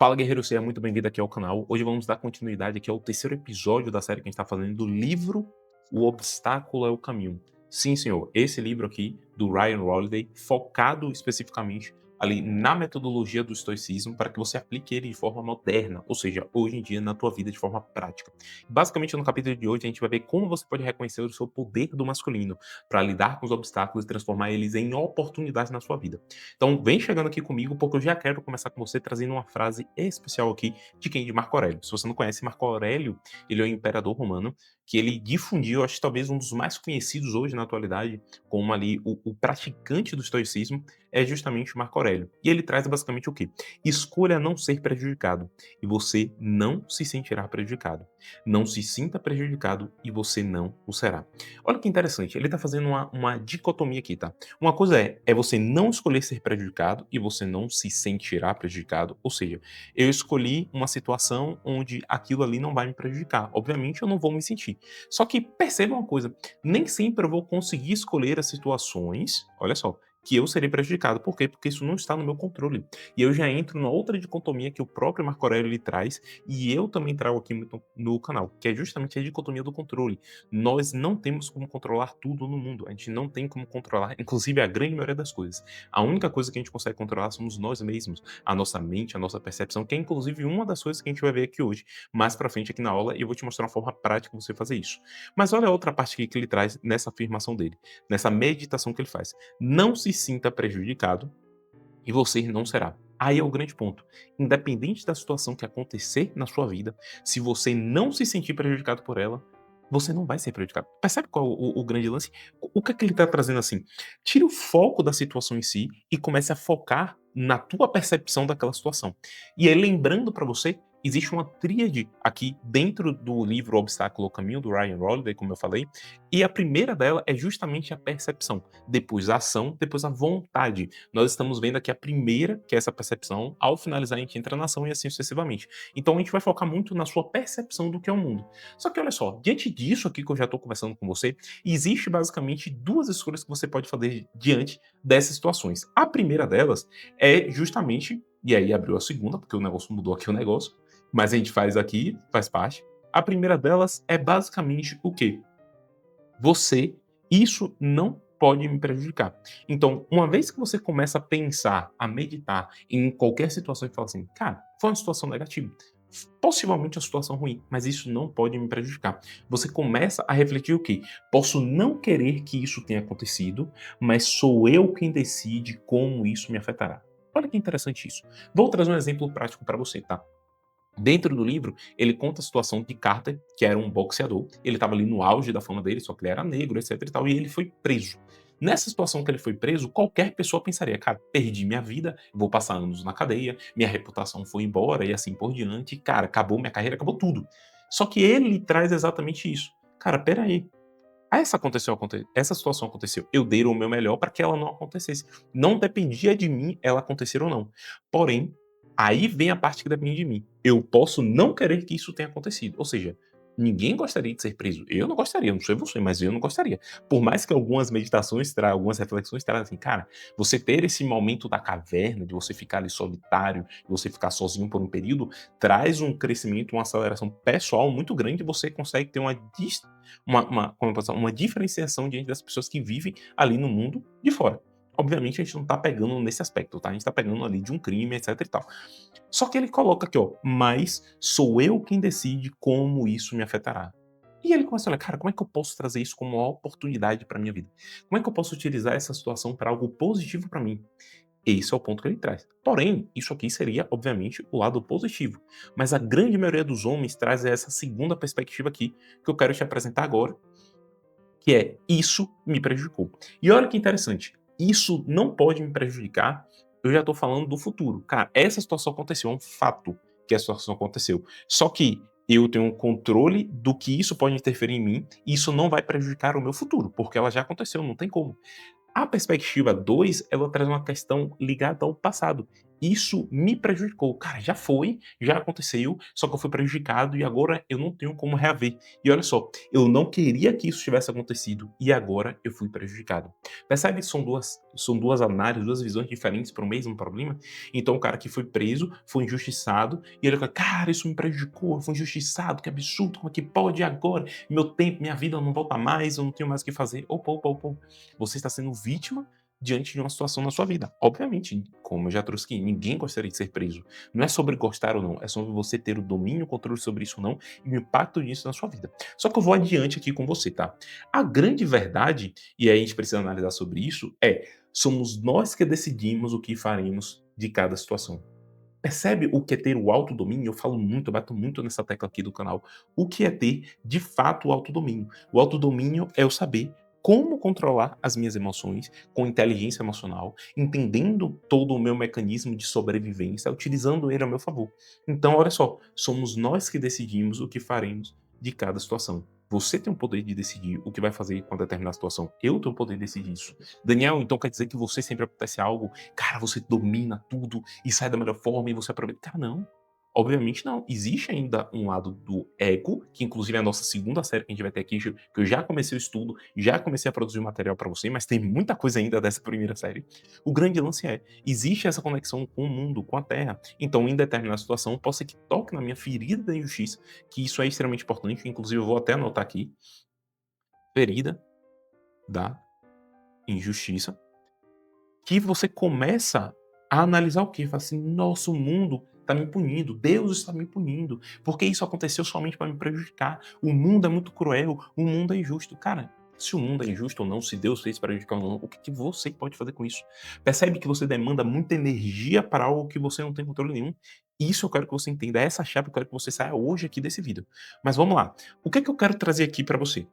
Fala guerreiro, seja muito bem-vindo aqui ao canal. Hoje vamos dar continuidade aqui ao terceiro episódio da série que a gente está fazendo do livro O Obstáculo é o Caminho. Sim, senhor, esse livro aqui do Ryan Holiday, focado especificamente ali na metodologia do estoicismo para que você aplique ele de forma moderna, ou seja, hoje em dia na tua vida de forma prática. Basicamente no capítulo de hoje a gente vai ver como você pode reconhecer o seu poder do masculino para lidar com os obstáculos e transformar eles em oportunidades na sua vida. Então, vem chegando aqui comigo, porque eu já quero começar com você trazendo uma frase especial aqui de quem? De Marco Aurélio. Se você não conhece, Marco Aurélio, ele é um imperador romano que ele difundiu, acho que talvez um dos mais conhecidos hoje na atualidade, como ali o praticante do estoicismo, é justamente Marco Aurélio. E ele traz basicamente o quê? Escolha não ser prejudicado e você não se sentirá prejudicado. Não se sinta prejudicado e você não o será. Olha que interessante, ele está fazendo uma dicotomia aqui, tá? Uma coisa é você não escolher ser prejudicado e você não se sentirá prejudicado. Ou seja, eu escolhi uma situação onde aquilo ali não vai me prejudicar. Obviamente eu não vou me sentir. Só que perceba uma coisa, nem sempre eu vou conseguir escolher as situações, olha só, que eu serei prejudicado. Por quê? Porque isso não está no meu controle. E eu já entro na outra dicotomia que o próprio Marco Aurélio lhe traz, e eu também trago aqui no canal, que é justamente a dicotomia do controle. Nós não temos como controlar tudo no mundo. A gente não tem como controlar, inclusive, a grande maioria das coisas. A única coisa que a gente consegue controlar somos nós mesmos, a nossa mente, a nossa percepção, que é inclusive uma das coisas que a gente vai ver aqui hoje, mais pra frente aqui na aula, e eu vou te mostrar uma forma prática de você fazer isso. Mas olha a outra parte aqui que ele traz nessa afirmação dele, nessa meditação que ele faz. Não se sinta prejudicado e você não será. Aí é o grande ponto. Independente da situação que acontecer na sua vida, se você não se sentir prejudicado por ela, você não vai ser prejudicado. Percebe qual o grande lance? O que é que ele está trazendo assim? Tire o foco da situação em si e comece a focar na tua percepção daquela situação. E aí, lembrando para você, existe uma tríade aqui dentro do livro O Obstáculo ao Caminho, do Ryan Holiday, como eu falei, e a primeira dela é justamente a percepção, depois a ação, depois a vontade. Nós estamos vendo aqui a primeira, que é essa percepção, ao finalizar a gente entra na ação e assim sucessivamente. Então a gente vai focar muito na sua percepção do que é o mundo. Só que olha só, diante disso aqui que eu já estou conversando com você, existe basicamente duas escolhas que você pode fazer diante dessas situações. A primeira delas é justamente, e aí abriu a segunda, porque o negócio mudou aqui o negócio, mas a gente faz aqui, faz parte. A primeira delas é basicamente o quê? Você, isso não pode me prejudicar. Então, uma vez que você começa a pensar, a meditar em qualquer situação e fala assim, cara, foi uma situação negativa, possivelmente uma situação ruim, mas isso não pode me prejudicar. Você começa a refletir o quê? Posso não querer que isso tenha acontecido, mas sou eu quem decide como isso me afetará. Olha que interessante isso. Vou trazer um exemplo prático para você, tá? Dentro do livro, ele conta a situação de Carter, que era um boxeador. Ele estava ali no auge da fama dele, só que ele era negro, etc e tal, e ele foi preso. Nessa situação que ele foi preso, qualquer pessoa pensaria, cara, perdi minha vida, vou passar anos na cadeia, minha reputação foi embora e assim por diante, cara, acabou minha carreira, acabou tudo. Só que ele traz exatamente isso. Cara, peraí. Essa situação aconteceu. Eu dei o meu melhor para que ela não acontecesse. Não dependia de mim ela acontecer ou não. Porém, aí vem a parte que depende de mim. Eu posso não querer que isso tenha acontecido. Ou seja, ninguém gostaria de ser preso. Eu não gostaria, não sei você, mas eu não gostaria. Por mais que algumas meditações algumas reflexões tragam assim, cara, você ter esse momento da caverna, de você ficar ali solitário, de você ficar sozinho por um período, traz um crescimento, uma aceleração pessoal muito grande e você consegue ter como eu posso falar, uma diferenciação diante das pessoas que vivem ali no mundo de fora. Obviamente a gente não tá pegando nesse aspecto, tá? A gente tá pegando ali de um crime, etc e tal. Só que ele coloca aqui, ó, mas sou eu quem decide como isso me afetará. E ele começa a olhar, cara, como é que eu posso trazer isso como uma oportunidade para minha vida? Como é que eu posso utilizar essa situação para algo positivo para mim? Esse é o ponto que ele traz. Porém, isso aqui seria, obviamente, o lado positivo. Mas a grande maioria dos homens traz essa segunda perspectiva aqui, que eu quero te apresentar agora, que é isso me prejudicou. E olha que interessante, isso não pode me prejudicar, eu já estou falando do futuro. Cara, essa situação aconteceu, é um fato que a situação aconteceu. Só que eu tenho um controle do que isso pode interferir em mim, e isso não vai prejudicar o meu futuro, porque ela já aconteceu, não tem como. A perspectiva 2, ela traz uma questão ligada ao passado. isso me prejudicou. Cara, já foi, já aconteceu, só que eu fui prejudicado e agora eu não tenho como reaver. E olha só, eu não queria que isso tivesse acontecido e agora eu fui prejudicado. Percebe que são duas análises, duas visões diferentes para o mesmo problema? Então o cara que foi preso, foi injustiçado, e ele fala, cara, isso me prejudicou, eu fui injustiçado, que absurdo, como é que pode agora? Meu tempo, minha vida não volta mais, eu não tenho mais o que fazer. Opa, opa, opa. Você está sendo vítima diante de uma situação na sua vida. Obviamente, como eu já trouxe aqui, ninguém gostaria de ser preso. Não é sobre gostar ou não, é sobre você ter o domínio, o controle sobre isso ou não e o impacto disso na sua vida. Só que eu vou adiante aqui com você, tá? A grande verdade, e aí a gente precisa analisar sobre isso, somos nós que decidimos o que faremos de cada situação. Percebe o que é ter o autodomínio? Eu falo muito, eu bato muito nessa tecla aqui do canal. O que é ter, de fato, o autodomínio? O autodomínio é eu saber como controlar as minhas emoções com inteligência emocional, entendendo todo o meu mecanismo de sobrevivência, utilizando ele a meu favor. Então, olha só, somos nós que decidimos o que faremos de cada situação. Você tem o poder de decidir o que vai fazer com determinada situação. Eu tenho o poder de decidir isso. Daniel, então quer dizer que você sempre acontece algo, cara, você domina tudo e sai da melhor forma e você aproveita. Cara, não. Obviamente não. Existe ainda um lado do ego, que inclusive é a nossa segunda série que a gente vai ter aqui, que eu já comecei o estudo, já comecei a produzir o material para você, mas tem muita coisa ainda dessa primeira série. O grande lance existe essa conexão com o mundo, com a Terra. Então, em determinada situação, pode ser que toque na minha ferida da injustiça, que isso é extremamente importante, inclusive eu vou até anotar aqui, ferida da injustiça, que você começa a analisar o quê? Fala assim: "Nossa, o mundo está me punindo, Deus está me punindo, porque isso aconteceu somente para me prejudicar. O mundo é muito cruel, o mundo é injusto". Cara, se o mundo é injusto ou não, se Deus fez para prejudicar ou não, o que que você pode fazer com isso? Percebe que você demanda muita energia para algo que você não tem controle nenhum? Isso eu quero que você entenda, é essa chave eu quero que você saia hoje aqui desse vídeo. Mas vamos lá, o que é que eu quero trazer aqui para você?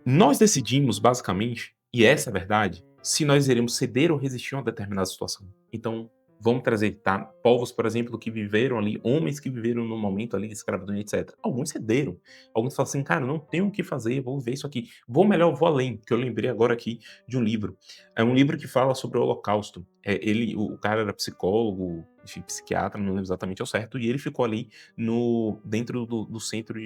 Nós decidimos, basicamente, e essa é a verdade, se nós iremos ceder ou resistir a uma determinada situação. Então, vamos trazer, tá? Povos, por exemplo, que viveram ali, homens que viveram no momento ali de escravidão e etc. Alguns cederam. Alguns falam assim, cara, não tenho o que fazer, vou ver isso aqui. Vou melhor, vou além, que eu lembrei agora aqui de um livro. É um livro que fala sobre o Holocausto. O cara era psicólogo, enfim, psiquiatra, não lembro exatamente ao certo, e ele ficou ali no, dentro do centro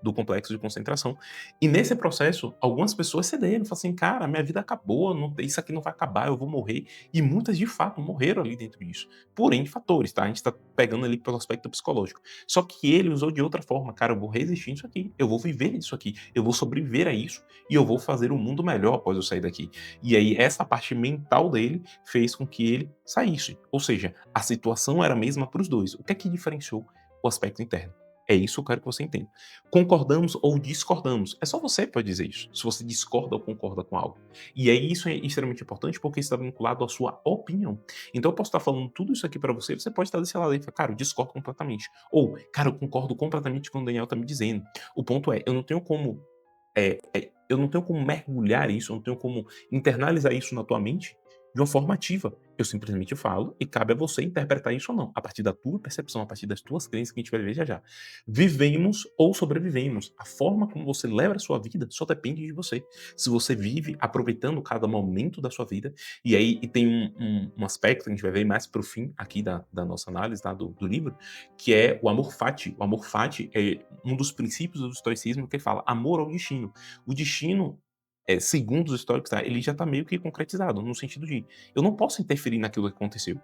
do complexo de concentração. E nesse processo, algumas pessoas cederam, falaram assim, cara, minha vida acabou, isso aqui não vai acabar, eu vou morrer. E muitas de fato morreram ali dentro disso. Por N fatores, tá? A gente tá pegando ali pelo aspecto psicológico. Só que ele usou de outra forma, cara, eu vou resistir isso aqui, eu vou viver isso aqui, eu vou sobreviver a isso e eu vou fazer um mundo melhor após eu sair daqui. E aí essa parte mental dele fez com que ele saísse. Ou seja, a situação era a mesma para os dois. O que é que diferenciou o aspecto interno? É isso que eu quero que você entenda. Concordamos ou discordamos. É só você que pode dizer isso, se você discorda ou concorda com algo. E aí isso é extremamente importante porque está vinculado à sua opinião. Então eu posso estar falando tudo isso aqui para você, você pode estar desse lado aí e falar, cara, eu discordo completamente. Ou, cara, eu concordo completamente com o que o Daniel está me dizendo. O ponto é, eu não tenho como mergulhar isso, eu não tenho como internalizar isso na tua mente de uma forma ativa. Eu simplesmente falo e cabe a você interpretar isso ou não, a partir da tua percepção, a partir das tuas crenças que a gente vai ver já já. Vivemos ou sobrevivemos. A forma como você leva a sua vida só depende de você. Se você vive aproveitando cada momento da sua vida, e tem um aspecto que a gente vai ver mais pro fim aqui da nossa análise, tá, do livro, que é o amor fati. O amor fati é um dos princípios do estoicismo que ele fala amor ao destino. O destino, segundo os históricos, tá, ele já está meio que concretizado, no sentido de eu não posso interferir naquilo que aconteceu.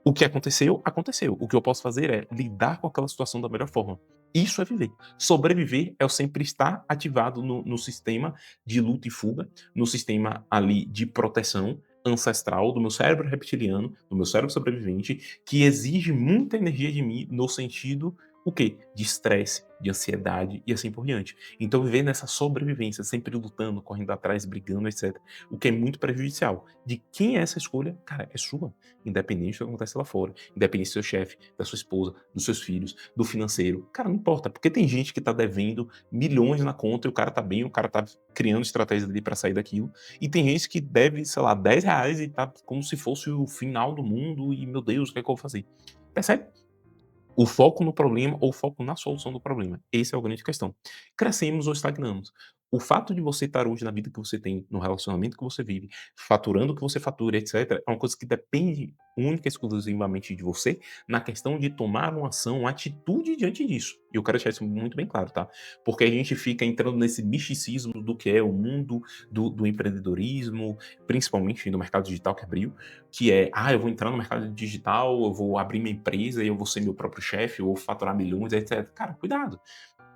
O que aconteceu, aconteceu. O que eu posso fazer é lidar com aquela situação da melhor forma. Isso é viver. Sobreviver é eu sempre estar ativado no sistema de luta e fuga, no sistema ali de proteção ancestral do meu cérebro reptiliano, do meu cérebro sobrevivente, que exige muita energia de mim no sentido o quê? De estresse, de ansiedade e assim por diante. Então viver nessa sobrevivência, sempre lutando, correndo atrás, brigando, etc. O que é muito prejudicial. De quem é essa escolha? Cara, é sua. Independente do que acontece lá fora. Independente do seu chefe, da sua esposa, dos seus filhos, do financeiro. Cara, não importa. Porque tem gente que tá devendo milhões na conta e o cara tá bem, o cara tá criando estratégias ali pra sair daquilo. E tem gente que deve, sei lá, R$ 10 e tá como se fosse o final do mundo e, meu Deus, o que é que eu vou fazer? Percebe? O foco no problema ou o foco na solução do problema. Essa é a grande questão. Crescemos ou estagnamos. O fato de você estar hoje na vida que você tem, no relacionamento que você vive, faturando o que você fatura, etc., é uma coisa que depende única e exclusivamente de você, na questão de tomar uma ação, uma atitude diante disso. E eu quero deixar isso muito bem claro, tá? Porque a gente fica entrando nesse misticismo do que é o mundo do empreendedorismo, principalmente no mercado digital que abriu, que é, eu vou entrar no mercado digital, eu vou abrir minha empresa e eu vou ser meu próprio chefe, eu vou faturar milhões, etc. Cara, cuidado.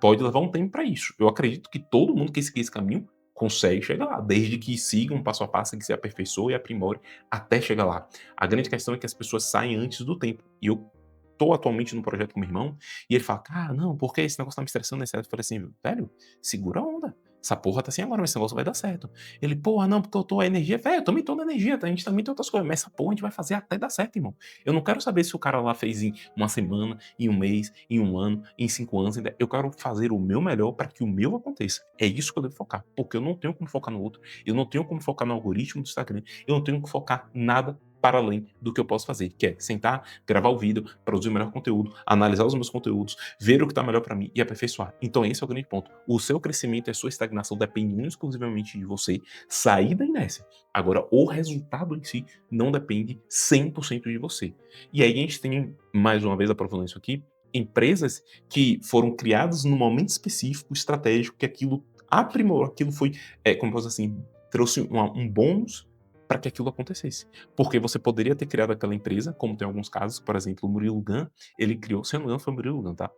Pode levar um tempo para isso. Eu acredito que todo mundo que seguir esse caminho consegue chegar lá, desde que siga um passo a passo, que se aperfeiçoe e aprimore até chegar lá. A grande questão é que as pessoas saem antes do tempo. E eu tô atualmente num projeto com meu irmão, e ele fala: "Cara, não, porque esse negócio tá me estressando, etc". Eu falei assim: "Velho, segura a onda. Essa porra tá assim agora, mas esse negócio vai dar certo". Ele: "Porra, não, porque eu tô a energia". Velho, eu também tô na energia, tá? A gente também tem outras coisas, mas essa porra a gente vai fazer até dar certo, irmão. Eu não quero saber se o cara lá fez em uma semana, em um mês, em um ano, em 5 anos, eu quero fazer o meu melhor para que o meu aconteça. É isso que eu devo focar, porque eu não tenho como focar no outro, eu não tenho como focar no algoritmo do Instagram, eu não tenho que focar nada para além do que eu posso fazer, que é sentar, gravar o vídeo, produzir o melhor conteúdo, analisar os meus conteúdos, ver o que está melhor para mim e aperfeiçoar. Então esse é o grande ponto. O seu crescimento e a sua estagnação dependem exclusivamente de você sair da inércia. Agora, o resultado em si não depende 100% de você. E aí a gente tem, mais uma vez aprofundando isso aqui, empresas que foram criadas num momento específico, estratégico, que aquilo aprimorou, aquilo foi, como posso dizer assim, trouxe um bônus para que aquilo acontecesse. Porque você poderia ter criado aquela empresa, como tem alguns casos, por exemplo, o Murilo Gun, ele criou, se eu não me engano foi o Murilo Gun, tá?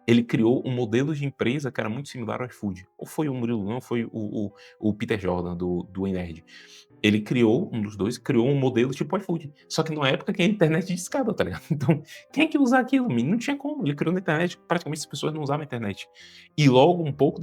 Ele criou um modelo de empresa que era muito similar ao iFood. Ou foi o Murilo Gun, ou foi o Peter Jordan, do Enerd. Ele criou, um dos dois, criou um modelo tipo iFood. Só que numa época que a internet de escada, tá ligado? Então, quem é que ia usar aquilo? Não tinha como. Ele criou na internet, praticamente as pessoas não usavam a internet. E logo, um pouco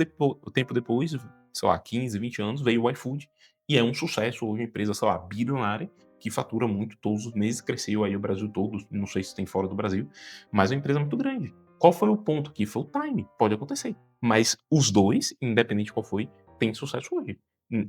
tempo depois, sei lá, 15, 20 anos, veio o iFood. E é um sucesso hoje, uma empresa, sei lá, bilionária, que fatura muito todos os meses, cresceu aí o Brasil todo, não sei se tem fora do Brasil, mas é uma empresa muito grande. Qual foi o ponto aqui? Foi o time, pode acontecer. Mas os dois, independente de qual foi, têm sucesso hoje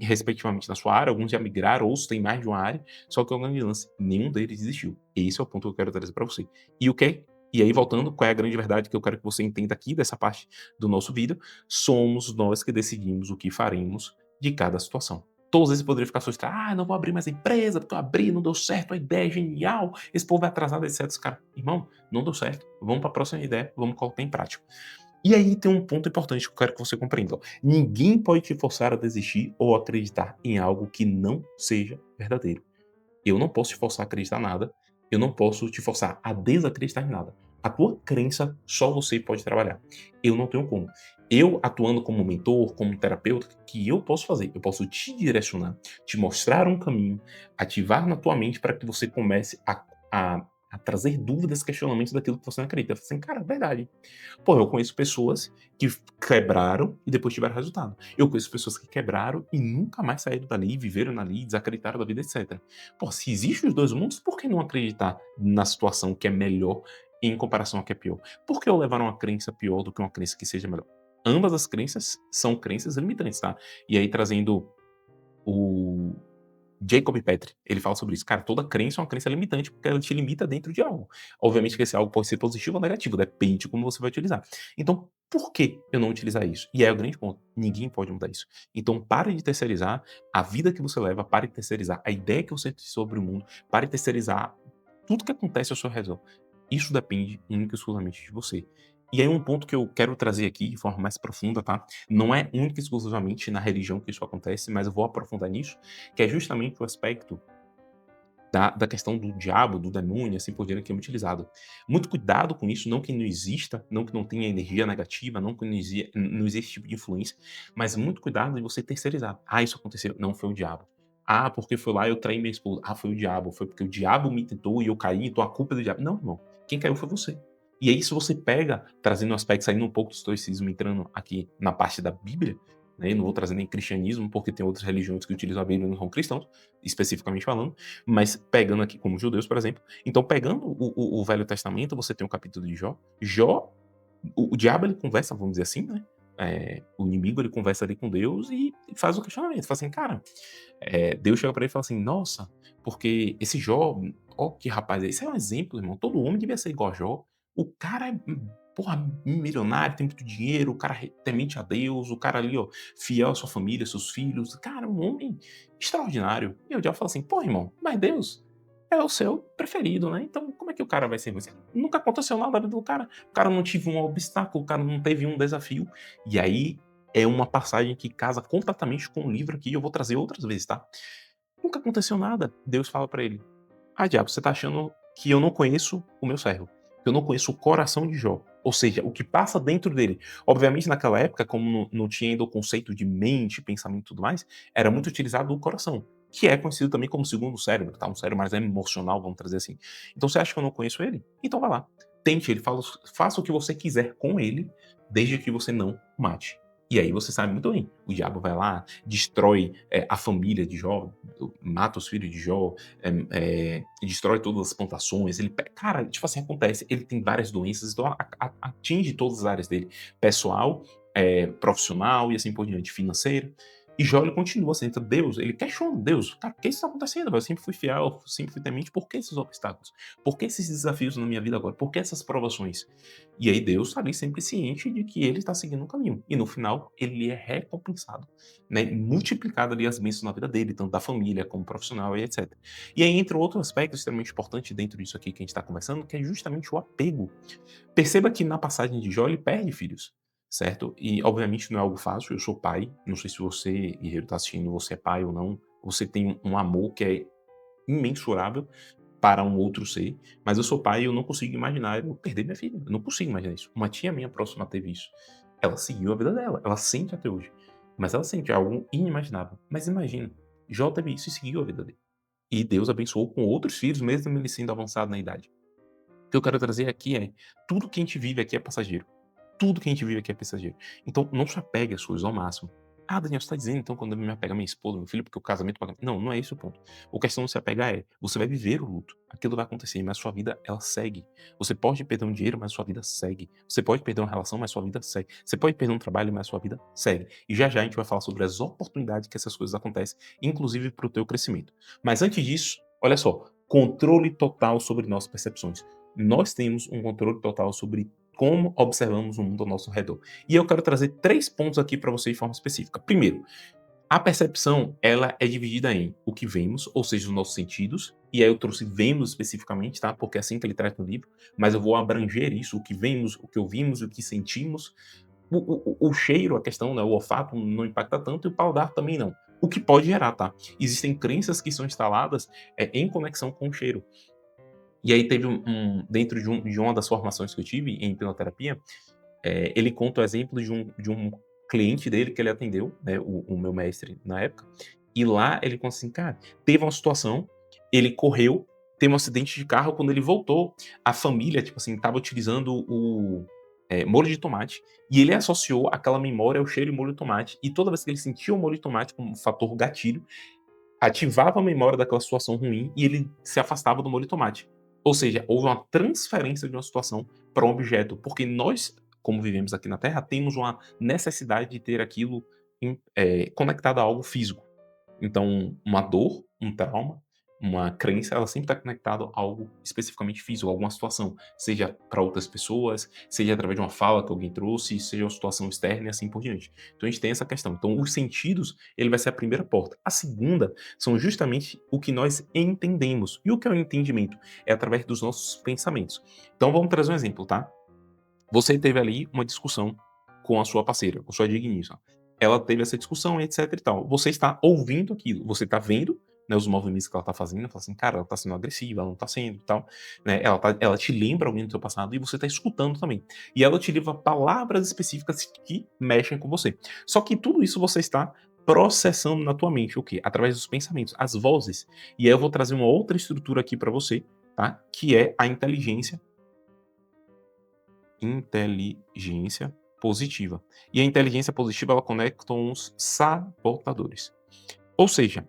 respectivamente na sua área, alguns já migraram, outros têm mais de uma área, só que é o grande lance, nenhum deles existiu. Esse é o ponto que eu quero trazer para você. E o que é? E aí, voltando, qual é a grande verdade que eu quero que você entenda aqui dessa parte do nosso vídeo? Somos nós que decidimos o que faremos de cada situação. Todos eles poderiam ficar frustrados, não vou abrir mais a empresa, porque eu abri, não deu certo, a ideia é genial, esse povo é atrasado, etc. Os caras, irmão, não deu certo, vamos para a próxima ideia, vamos colocar em prática. E aí tem um ponto importante que eu quero que você compreenda. Ó. Ninguém pode te forçar a desistir ou acreditar em algo que não seja verdadeiro. Eu não posso te forçar a acreditar em nada. Eu não posso te forçar a desacreditar em nada. A tua crença só você pode trabalhar. Eu não tenho como. Eu, atuando como mentor, como terapeuta, o que eu posso fazer? Eu posso te direcionar, te mostrar um caminho, ativar na tua mente para que você comece a trazer dúvidas, questionamentos daquilo que você não acredita. Eu falo assim, cara, é verdade. Pô, eu conheço pessoas que quebraram e depois tiveram resultado. Eu conheço pessoas que quebraram e nunca mais saíram dali, viveram ali, desacreditaram da vida, etc. Pô, se existem os dois mundos, por que não acreditar na situação que é melhor em comparação à que é pior? Por que eu levar uma crença pior do que uma crença que seja melhor? Ambas as crenças são crenças limitantes, tá? E aí, trazendo o Jacob Petri, ele fala sobre isso. Cara, toda crença é uma crença limitante, porque ela te limita dentro de algo. Obviamente que esse algo pode ser positivo ou negativo, depende de como você vai utilizar. Então, por que eu não utilizar isso? E é o grande ponto. Ninguém pode mudar isso. Então, pare de terceirizar a vida que você leva, pare de terceirizar a ideia que você tem sobre o mundo, pare de terceirizar tudo que acontece ao seu redor. Isso depende única e exclusivamente de você. E aí um ponto que eu quero trazer aqui de forma mais profunda, tá? Não é única e exclusivamente na religião que isso acontece, mas eu vou aprofundar nisso, que é justamente o aspecto da questão do diabo, do demônio, assim por diante, que é muito utilizado. Muito cuidado com isso, não que não exista, não que não tenha energia negativa, não que não existe esse tipo de influência, mas muito cuidado em você terceirizar. Isso aconteceu. Não, foi o diabo. Porque foi lá e eu traí minha esposa. Foi o diabo. Foi porque o diabo me tentou e eu caí, então a culpa é do diabo. Não, irmão. Quem caiu foi você. E aí, se você pega, trazendo um aspecto, saindo um pouco do estoicismo, entrando aqui na parte da Bíblia, né? Eu não vou trazer nem cristianismo, porque tem outras religiões que utilizam a Bíblia e não são cristãos, especificamente falando, mas pegando aqui como judeus, por exemplo. Então, pegando o Velho Testamento, você tem o capítulo de Jó. Jó, o diabo, ele conversa, vamos dizer assim, né? O inimigo, ele conversa ali com Deus e faz o questionamento. Fala assim, cara, Deus chega para ele e fala assim, nossa, porque esse Jó, ó que rapaz, esse é um exemplo, irmão. Todo homem devia ser igual a Jó. O cara é porra, milionário, tem muito dinheiro, o cara temente a Deus, o cara ali, ó, fiel à sua família, seus filhos. Cara, um homem extraordinário. E o diabo fala assim, pô, irmão, mas Deus é o seu preferido, né? Então, como é que o cara vai ser você? Nunca aconteceu nada na vida do cara. O cara não tive um obstáculo, o cara não teve um desafio. E aí é uma passagem que casa completamente com o livro aqui. Eu vou trazer outras vezes, tá? Nunca aconteceu nada. Deus fala pra ele: ah, diabo, você tá achando que eu não conheço o meu servo, que eu não conheço o coração de Jó, ou seja, o que passa dentro dele. Obviamente, naquela época, como não tinha ainda o conceito de mente, pensamento e tudo mais, era muito utilizado o coração, que é conhecido também como segundo cérebro, tá? Um cérebro mais emocional, vamos trazer assim. Então você acha que eu não conheço ele? Então vai lá. Tente ele, faça o que você quiser com ele, desde que você não o mate. E aí você sabe muito bem. O diabo vai lá, destrói a família de Jó, mata os filhos de Jó, destrói todas as plantações. Cara, tipo assim, acontece. Ele tem várias doenças, então atinge todas as áreas dele: pessoal, profissional e assim por diante, financeiro. E Jó, ele continua assim, então Deus, ele questiona Deus, cara, por que isso está acontecendo? Eu sempre fui fiel, eu sempre fui temente, por que esses obstáculos? Por que esses desafios na minha vida agora? Por que essas provações? E aí Deus está ali sempre ciente de que ele está seguindo um caminho. E no final, ele é recompensado, né? Multiplicado ali as bênçãos na vida dele, tanto da família como profissional e etc. E aí entra outro aspecto extremamente importante dentro disso aqui que a gente está conversando, que é justamente o apego. Perceba que na passagem de Jó ele perde filhos, certo? E obviamente não é algo fácil, eu sou pai, não sei se você, guerreiro, está assistindo, você é pai ou não, você tem um amor que é imensurável para um outro ser, mas eu sou pai e eu não consigo imaginar eu perder minha filha, eu não consigo imaginar isso. Uma tia minha próxima teve isso. Ela seguiu a vida dela, ela sente até hoje, mas ela sente algo inimaginável. Mas imagina, Jó teve isso e seguiu a vida dele. E Deus abençoou com outros filhos, mesmo ele sendo avançado na idade. O que eu quero trazer aqui é, tudo que a gente vive aqui é passageiro. Tudo que a gente vive aqui é passageiro. Então, não se apegue às coisas ao máximo. Ah, Daniel, você tá dizendo então quando eu me apego à minha esposa, meu filho, porque o casamento... Não, não é esse o ponto. A questão de se apegar é, você vai viver o luto. Aquilo vai acontecer, mas a sua vida, ela segue. Você pode perder um dinheiro, mas a sua vida segue. Você pode perder uma relação, mas a sua vida segue. Você pode perder um trabalho, mas a sua vida segue. E já já a gente vai falar sobre as oportunidades que essas coisas acontecem, inclusive para o teu crescimento. Mas antes disso, olha só, controle total sobre nossas percepções. Nós temos um controle total sobre como observamos o mundo ao nosso redor. E eu quero trazer 3 pontos aqui para você de forma específica. Primeiro, a percepção, ela é dividida em o que vemos, ou seja, os nossos sentidos, e aí eu trouxe vemos especificamente, tá? Porque é assim que ele traz no livro, mas eu vou abranger isso, o que vemos, o que ouvimos, o que sentimos. O cheiro, a questão, né, o olfato não impacta tanto e o paladar também não. O que pode gerar, tá? Existem crenças que são instaladas em conexão com o cheiro. E aí teve dentro de uma das formações que eu tive em hipnoterapia, ele conta o exemplo de um cliente dele que ele atendeu, né, o meu mestre na época, e lá ele conta assim, cara, teve uma situação, ele correu, teve um acidente de carro, quando ele voltou, a família, tipo assim, estava utilizando o molho de tomate, e ele associou aquela memória ao cheiro de molho de tomate, e toda vez que ele sentia o molho de tomate como um fator gatilho, ativava a memória daquela situação ruim e ele se afastava do molho de tomate. Ou seja, houve uma transferência de uma situação para um objeto, porque nós, como vivemos aqui na Terra, temos uma necessidade de ter aquilo conectado a algo físico. Então, uma dor, um trauma, uma crença, ela sempre está conectada a algo especificamente físico, a alguma situação, seja para outras pessoas, seja através de uma fala que alguém trouxe, seja uma situação externa e assim por diante. Então a gente tem essa questão. Então os sentidos, ele vai ser a primeira porta. A segunda são justamente o que nós entendemos. E o que é o entendimento? É através dos nossos pensamentos. Então vamos trazer um exemplo, tá? Você teve ali uma discussão com a sua parceira, com sua digníssima. Ela teve essa discussão, etc e tal. Você está ouvindo aquilo, você está vendo, né, os movimentos que ela está fazendo, fala assim, cara, ela está sendo agressiva, ela não está sendo e tal, né, ela te lembra alguém do seu passado e você está escutando também. E ela te leva palavras específicas que mexem com você. Só que tudo isso você está processando na tua mente, o quê? Através dos pensamentos, as vozes. E aí eu vou trazer uma outra estrutura aqui para você, tá? Que é a inteligência positiva. E a inteligência positiva, ela conecta uns sabotadores. Ou seja,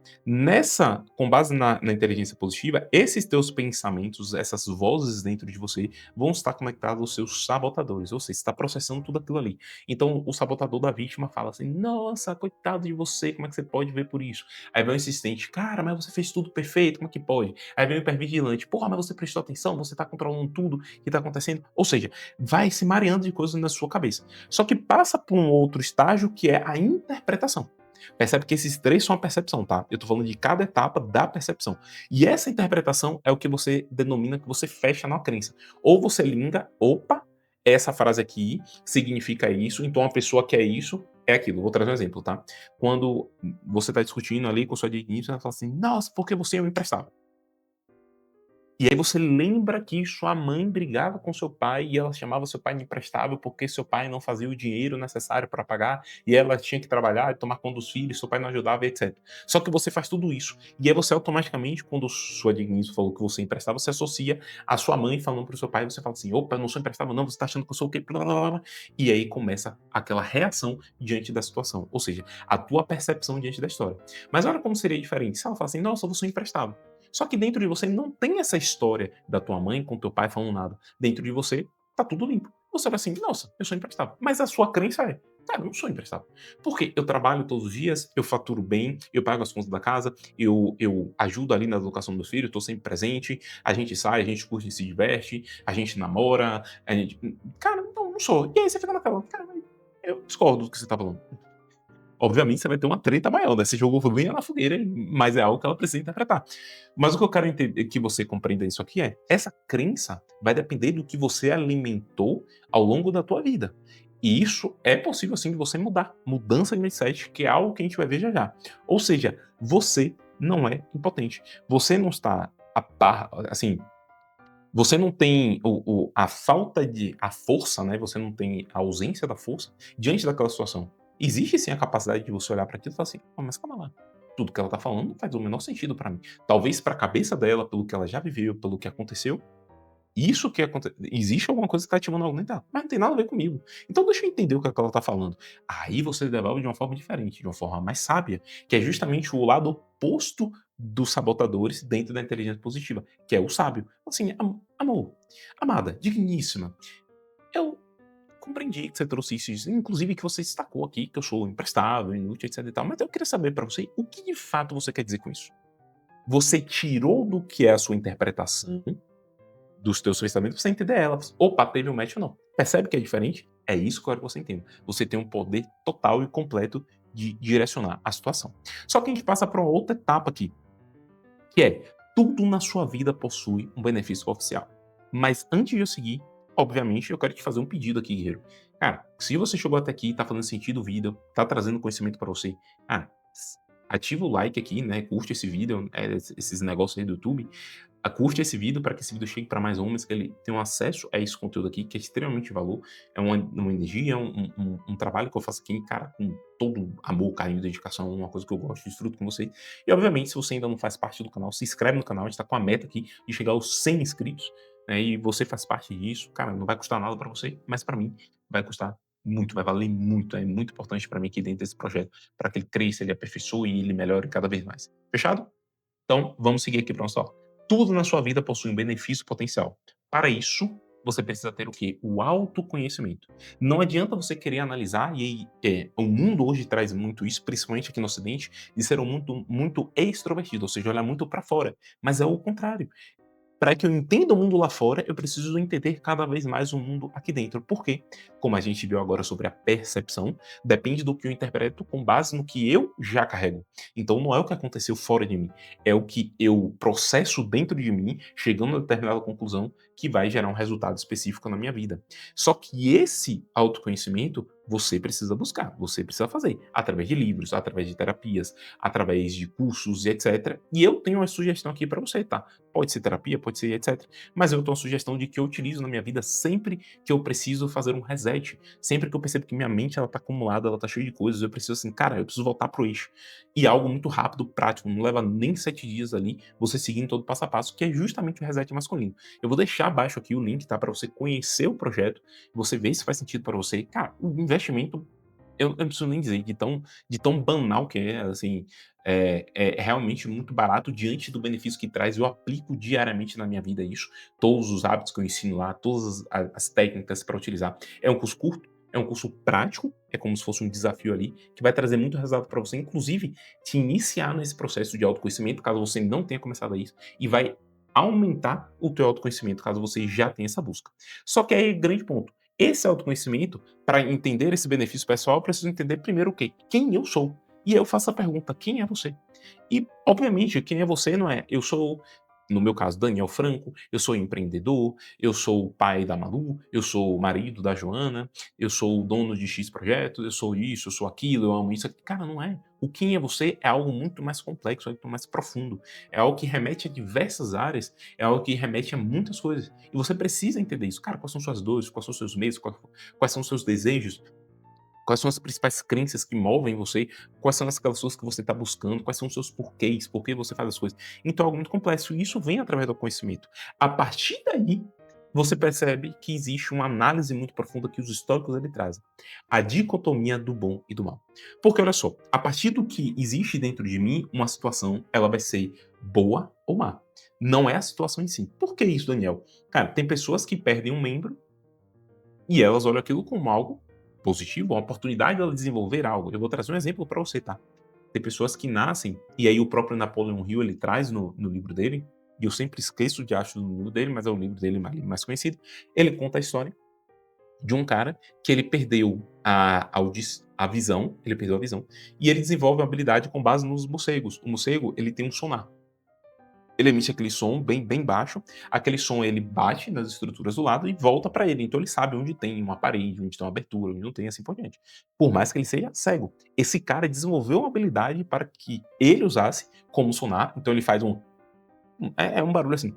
com base na inteligência positiva, esses teus pensamentos, essas vozes dentro de você vão estar conectados aos seus sabotadores, ou seja, você está processando tudo aquilo ali. Então, o sabotador da vítima fala assim: "Nossa, coitado de você, como é que você pode ver por isso?" Aí vem o insistente: "Cara, mas você fez tudo perfeito, como é que pode?" Aí vem o hipervigilante: "Porra, mas você prestou atenção, você está controlando tudo que está acontecendo." Ou seja, vai se mareando de coisas na sua cabeça. Só que passa por um outro estágio que é a interpretação. Percebe que esses 3 são a percepção, tá? Eu tô falando de cada etapa da percepção. E essa interpretação é o que você denomina que você fecha na crença. Ou você linka: "Opa, essa frase aqui significa isso, então a pessoa quer isso, é aquilo." Vou trazer um exemplo, tá? Quando você tá discutindo ali com sua digníssima, ela fala assim: "Nossa, porque você é um imprestável." E aí você lembra que sua mãe brigava com seu pai e ela chamava seu pai de imprestável porque seu pai não fazia o dinheiro necessário para pagar e ela tinha que trabalhar e tomar conta dos filhos, seu pai não ajudava, etc. Só que você faz tudo isso. E aí você automaticamente, quando sua digníssima falou que você emprestava, você associa a sua mãe falando para o seu pai, você fala assim: "Opa, eu não sou emprestável não, você está achando que eu sou o quê?" Blá, blá, blá, blá. E aí começa aquela reação diante da situação, ou seja, a tua percepção diante da história. Mas olha como seria diferente se ela fala assim: "Nossa, você é imprestável." Só que dentro de você não tem essa história da tua mãe com teu pai falando nada. Dentro de você tá tudo limpo. Você vai assim: "Nossa, eu sou imprestável." Mas a sua crença é: "Cara, eu não sou imprestável." Porque eu trabalho todos os dias, eu faturo bem, eu pago as contas da casa, eu ajudo ali na educação dos filhos, estou sempre presente, a gente sai, a gente curte e se diverte, a gente namora, a gente. Cara, não sou. E aí você fica naquela: "Cara, eu discordo do que você tá falando." Obviamente você vai ter uma treta maior, né, você jogou lenha na fogueira, mas é algo que ela precisa interpretar. Mas o que eu quero que você compreenda isso aqui é, essa crença vai depender do que você alimentou ao longo da tua vida. E isso é possível sim de você mudar. Mudança de mindset, que é algo que a gente vai ver já já. Ou seja, você não é impotente. Você não está assim, você não tem a falta de a força, né, você não tem a ausência da força diante daquela situação. Existe sim a capacidade de você olhar para aquilo e falar assim: "Ó, mas calma lá, tudo que ela tá falando não faz o menor sentido para mim." Talvez para a cabeça dela, pelo que ela já viveu, pelo que aconteceu, isso que existe alguma coisa que tá ativando algo dentro dela, mas não tem nada a ver comigo. Então deixa eu entender o que é que ela tá falando. Aí você devolve de uma forma diferente, de uma forma mais sábia, que é justamente o lado oposto dos sabotadores dentro da inteligência positiva, que é o sábio. Assim: Amor, amada, digníssima, eu compreendi que você trouxe isso, inclusive que você destacou aqui que eu sou imprestável, inútil, etc e tal, mas eu queria saber para você, o que de fato você quer dizer com isso? Você tirou do que é a sua interpretação dos teus pensamentos pra você entender elas. Opa, teve um match ou não. Percebe que é diferente? É isso que eu quero que você entenda. Você tem um poder total e completo de direcionar a situação. Só que a gente passa para uma outra etapa aqui, que é: tudo na sua vida possui um benefício oficial. Mas antes de eu seguir, obviamente, eu quero te fazer um pedido aqui, guerreiro. Cara, se você chegou até aqui, tá fazendo sentido o vídeo, tá trazendo conhecimento para você, ativa o like aqui, né? Curte esse vídeo, esses negócios aí do YouTube. Curte esse vídeo para que esse vídeo chegue para mais homens, que ele tenham acesso a esse conteúdo aqui, que é extremamente de valor. É uma energia, um trabalho que eu faço aqui, cara, com todo amor, carinho, dedicação, uma coisa que eu gosto, desfruto com você. E, obviamente, se você ainda não faz parte do canal, se inscreve no canal. A gente está com a meta aqui de chegar aos 100 inscritos, né? E você faz parte disso. Cara, não vai custar nada para você, mas para mim vai custar muito, vai valer muito. É muito importante para mim aqui dentro desse projeto, para que ele cresça, ele aperfeiçoe e ele melhore cada vez mais. Fechado? Então, vamos seguir aqui para nossa aula. Tudo na sua vida possui um benefício potencial. Para isso, você precisa ter o quê? O autoconhecimento. Não adianta você querer analisar, e o mundo hoje traz muito isso, principalmente aqui no Ocidente, de ser um mundo muito extrovertido, ou seja, olhar muito para fora. Mas é o contrário. Para que eu entenda o mundo lá fora, eu preciso entender cada vez mais o mundo aqui dentro. Por quê? Como a gente viu agora sobre a percepção, depende do que eu interpreto com base no que eu já carrego. Então não é o que aconteceu fora de mim, é o que eu processo dentro de mim, chegando a determinada conclusão que vai gerar um resultado específico na minha vida. Só que esse autoconhecimento você precisa buscar, você precisa fazer, através de livros, através de terapias, através de cursos e etc. E eu tenho uma sugestão aqui para você, tá? Pode ser terapia, pode ser etc. Mas eu tenho uma sugestão de que eu utilizo na minha vida sempre que eu preciso fazer um reset. Sempre que eu percebo que minha mente ela tá acumulada, ela tá cheia de coisas, eu preciso assim, cara, eu preciso voltar pro eixo. E algo muito rápido, prático, não leva nem 7 dias ali, você seguindo todo o passo a passo, que é justamente o reset masculino. Eu vou deixar abaixo aqui o link, tá? Para você conhecer o projeto, você ver se faz sentido para você. Cara, o investimento eu não preciso nem dizer de tão banal que é, assim, é realmente muito barato diante do benefício que traz. Eu aplico diariamente na minha vida isso, todos os hábitos que eu ensino lá, todas as técnicas para utilizar. É um curso curto, é um curso prático, é como se fosse um desafio ali, que vai trazer muito resultado para você, inclusive te iniciar nesse processo de autoconhecimento, caso você não tenha começado a isso, e vai aumentar o teu autoconhecimento, caso você já tenha essa busca. Só que aí, grande ponto, esse autoconhecimento, para entender esse benefício pessoal, eu preciso entender primeiro o quê? Quem eu sou. E aí eu faço a pergunta: quem é você? E, obviamente, quem é você não é eu sou, no meu caso, Daniel Franco, eu sou empreendedor, eu sou o pai da Malu, eu sou o marido da Joana, eu sou o dono de X projetos, eu sou isso, eu sou aquilo, eu amo isso. Cara, não é. O quem é você é algo muito mais complexo, é algo mais profundo. É algo que remete a diversas áreas, é algo que remete a muitas coisas. E você precisa entender isso. Cara, quais são suas dores, quais são seus medos, quais são os seus desejos, quais são as principais crenças que movem você, quais são aquelas coisas que você está buscando, quais são os seus porquês, por que você faz as coisas. Então é algo muito complexo e isso vem através do conhecimento. A partir daí, você percebe que existe uma análise muito profunda que os históricos ele trazem. A dicotomia do bom e do mal. Porque olha só, a partir do que existe dentro de mim, uma situação, ela vai ser boa ou má. Não é a situação em si. Por que isso, Daniel? Cara, tem pessoas que perdem um membro e elas olham aquilo como algo positivo, uma oportunidade de ela desenvolver algo. Eu vou trazer um exemplo para você, tá? Tem pessoas que nascem, e aí o próprio Napoleon Hill ele traz no livro dele, e eu sempre esqueço de achar no livro dele, mas é o livro dele mais conhecido. Ele conta a história de um cara que ele perdeu a visão, ele perdeu a visão, e ele desenvolve uma habilidade com base nos morcegos. O morcego, ele tem um sonar. Ele emite aquele som bem baixo, aquele som ele bate nas estruturas do lado e volta para ele, então ele sabe onde tem uma parede, onde tem uma abertura, onde não tem, assim por diante. Por mais que ele seja cego. Esse cara desenvolveu uma habilidade para que ele usasse como sonar, então ele faz um barulho assim.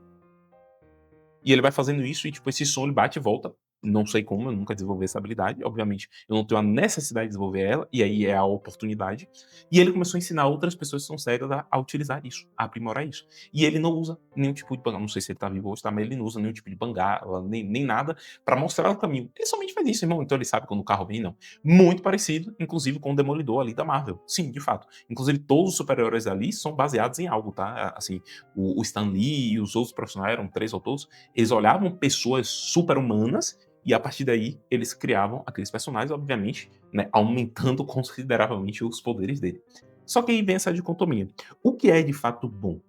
E ele vai fazendo isso e, tipo, esse som ele bate e volta. Não sei como, eu nunca desenvolvi essa habilidade. Obviamente, eu não tenho a necessidade de desenvolver ela, e aí é a oportunidade. E ele começou a ensinar outras pessoas que são cegas a utilizar isso, a aprimorar isso. E ele não usa nenhum tipo de bengala. Não sei se ele tá vivo hoje, tá? Mas ele não usa nenhum tipo de bengala, nem nada, pra mostrar o caminho. Ele somente faz isso, irmão. Então ele sabe quando o carro vem, não. Muito parecido, inclusive, com o Demolidor ali da Marvel. Sim, de fato. Inclusive, todos os super-heróis ali são baseados em algo, tá? Assim, o Stan Lee e os outros personagens, eram 3 ou todos, eles olhavam pessoas super-humanas e a partir daí eles criavam aqueles personagens, obviamente, né, aumentando consideravelmente os poderes dele. Só que aí vem essa dicotomia. O que é de fato bom?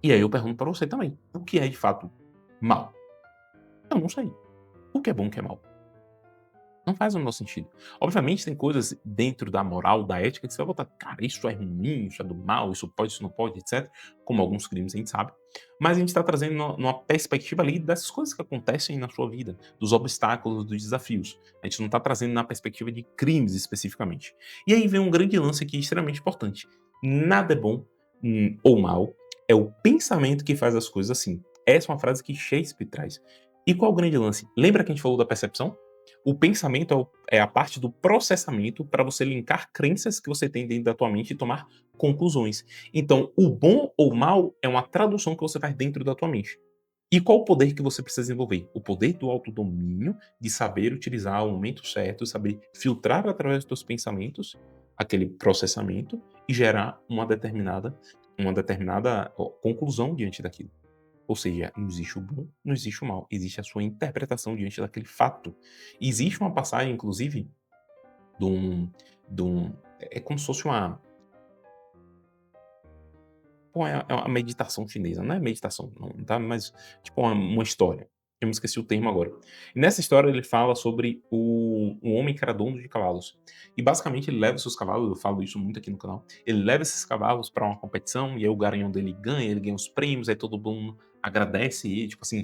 E aí eu pergunto para você também. O que é de fato mal? Eu não sei. O que é bom, o que é mal? Não faz o menor sentido. Obviamente tem coisas dentro da moral, da ética, que você vai botar, cara, isso é ruim, isso é do mal, isso pode, isso não pode, etc. Como alguns crimes a gente sabe. Mas a gente está trazendo numa perspectiva ali dessas coisas que acontecem na sua vida, dos obstáculos, dos desafios. A gente não está trazendo na perspectiva de crimes especificamente. E aí vem um grande lance aqui extremamente importante. Nada é bom ou mal, é o pensamento que faz as coisas assim. Essa é uma frase que Shakespeare traz. E qual o grande lance? Lembra que a gente falou da percepção? O pensamento é a parte do processamento para você linkar crenças que você tem dentro da tua mente e tomar conclusões. Então, o bom ou mal é uma tradução que você faz dentro da tua mente. E qual o poder que você precisa desenvolver? O poder do autodomínio, de saber utilizar o momento certo, saber filtrar através dos teus pensamentos aquele processamento e gerar uma determinada conclusão diante daquilo. Ou seja, não existe o bom, não existe o mal, existe a sua interpretação diante daquele fato. E existe uma passagem, inclusive, de um, é como se fosse uma meditação chinesa, não é meditação, não, tá? Mas tipo uma história. Eu me esqueci o termo agora. E nessa história ele fala sobre um homem que era dono de cavalos. E basicamente ele leva seus cavalos, eu falo isso muito aqui no canal, ele leva esses cavalos para uma competição e aí o garanhão dele ganha, ele ganha os prêmios, aí todo mundo agradece e, tipo assim,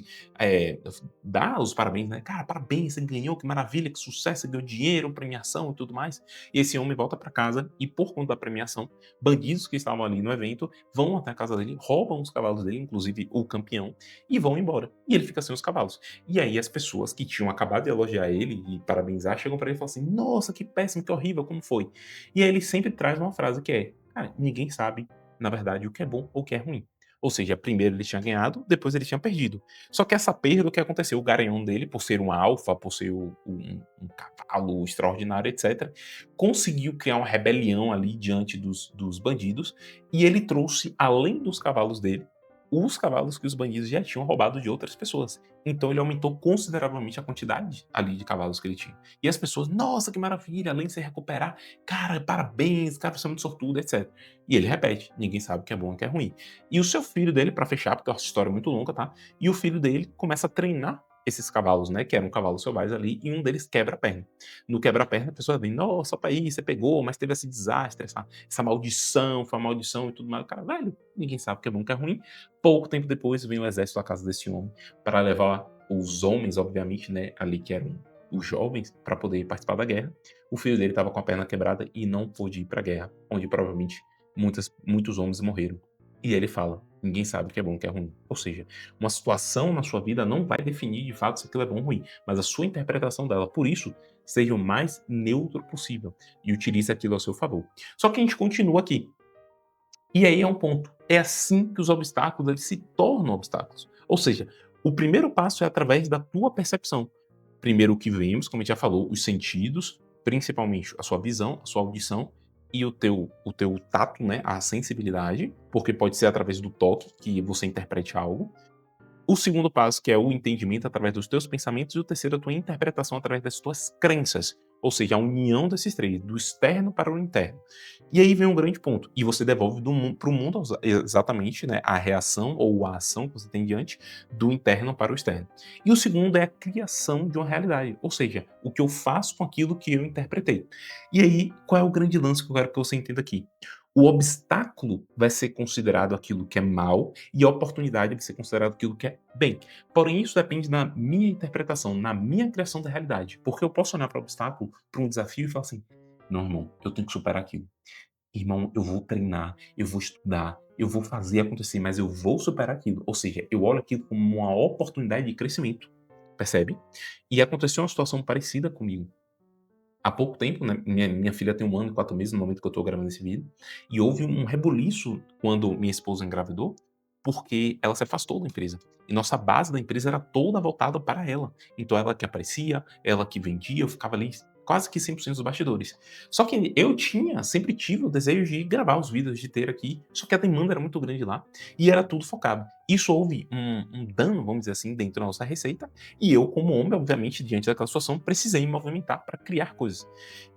dá os parabéns, né? Cara, parabéns, você ganhou, que maravilha, que sucesso, você ganhou dinheiro, premiação e tudo mais. E esse homem volta para casa e, por conta da premiação, bandidos que estavam ali no evento vão até a casa dele, roubam os cavalos dele, inclusive o campeão, e vão embora. E ele fica sem os cavalos. E aí as pessoas que tinham acabado de elogiar ele e parabenizar chegam para ele e falam assim: Nossa, que péssimo, que horrível, como foi? E aí ele sempre traz uma frase que é: Cara, ninguém sabe, na verdade, o que é bom ou o que é ruim. Ou seja, primeiro ele tinha ganhado, depois ele tinha perdido. Só que essa perda, o que aconteceu? O garanhão dele, por ser um alfa, por ser um cavalo extraordinário, etc., conseguiu criar uma rebelião ali diante dos bandidos, e ele trouxe, além dos cavalos dele, os cavalos que os bandidos já tinham roubado de outras pessoas. Então ele aumentou consideravelmente a quantidade ali de cavalos que ele tinha. E as pessoas, nossa, que maravilha, além de se recuperar, cara, parabéns, cara, você é muito sortudo, etc. E ele repete, ninguém sabe o que é bom e o que é ruim. E o seu filho dele, pra fechar, porque é uma história muito longa, tá? E o filho dele começa a treinar esses cavalos, né, que eram cavalos selvagens ali, e um deles quebra a perna. No quebra-perna, a pessoa vem, nossa, pai, você pegou, mas teve esse desastre, essa maldição, foi uma maldição e tudo mais. O cara, velho, ninguém sabe o que é bom e o que é ruim. Pouco tempo depois, vem o exército à casa desse homem para levar os homens, obviamente, né, ali que eram os jovens, para poder participar da guerra. O filho dele estava com a perna quebrada e não pôde ir para a guerra, onde provavelmente muitos homens morreram. E ele fala, ninguém sabe o que é bom e o que é ruim. Ou seja, uma situação na sua vida não vai definir de fato se aquilo é bom ou ruim, mas a sua interpretação dela. Por isso, seja o mais neutro possível e utilize aquilo a seu favor. Só que a gente continua aqui. E aí é um ponto. É assim que os obstáculos eles se tornam obstáculos. Ou seja, o primeiro passo é através da tua percepção. Primeiro o que vemos, como a gente já falou, os sentidos, principalmente a sua visão, a sua audição e o teu tato, né, a sensibilidade, porque pode ser através do toque que você interprete algo. O segundo passo, que é o entendimento através dos teus pensamentos, e o terceiro, a tua interpretação através das tuas crenças. Ou seja, a união desses três, do externo para o interno. E aí vem um grande ponto. E você devolve para o mundo exatamente, né, a reação ou a ação que você tem diante do interno para o externo. E o segundo é a criação de uma realidade. Ou seja, o que eu faço com aquilo que eu interpretei. E aí, qual é o grande lance que eu quero que você entenda aqui? O obstáculo vai ser considerado aquilo que é mal e a oportunidade vai ser considerado aquilo que é bem. Porém, isso depende da minha interpretação, na minha criação da realidade. Porque eu posso olhar para o obstáculo, para um desafio e falar assim: não, irmão, eu tenho que superar aquilo. Irmão, eu vou treinar, eu vou estudar, eu vou fazer acontecer, mas eu vou superar aquilo. Ou seja, eu olho aquilo como uma oportunidade de crescimento. Percebe? E aconteceu uma situação parecida comigo. Há pouco tempo, né, minha filha tem 1 ano e 4 meses no momento que eu estou gravando esse vídeo, e houve um rebuliço quando minha esposa engravidou, porque ela se afastou da empresa. E nossa base da empresa era toda voltada para ela. Então ela que aparecia, ela que vendia, eu ficava ali quase que 100% dos bastidores. Só que eu sempre tive o desejo de gravar os vídeos, de ter aqui, só que a demanda era muito grande lá, e era tudo focado. Isso houve um dano, vamos dizer assim, dentro da nossa receita, e eu, como homem, obviamente, diante daquela situação, precisei me movimentar para criar coisas.